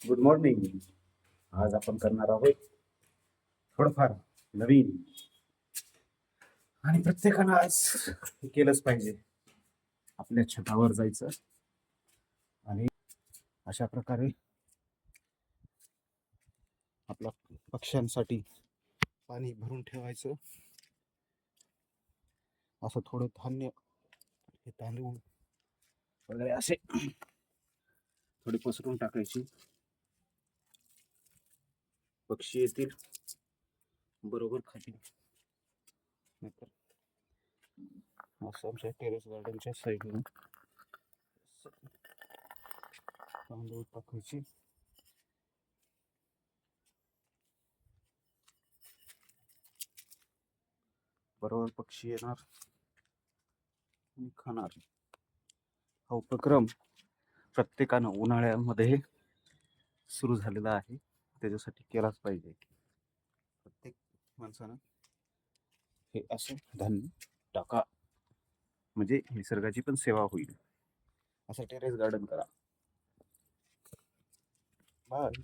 Good morning. आज आपण करणार आहोत थोडंफार नवीन आणि प्रत्येकानं आज हे केलंच पाहिजे. आपल्या छतावर जायचं आणि अशा प्रकारे आपल्या पक्ष्यांसाठी पाणी भरून ठेवायचं. असं थोडं धान्य, हे तांदूळ वगैरे असे थोडी पसरून टाकायची. पक्षी येतील, बरोबर खातील. नाहीतर असं आमच्या टेरेस गार्डनच्या साईडला तांदूळ टाकायची. बरोबर पक्षी येणार आणि खाणार. हा उपक्रम प्रत्येकानं उन्हाळ्यामध्ये सुरू झालेला आहे, त्याच्यासाठी केलाच पाहिजे. प्रत्येक माणसानं हे असं धान्य टाका, म्हणजे निसर्गाची पण सेवा होईल. असं टेरेस गार्डन करा. बाय.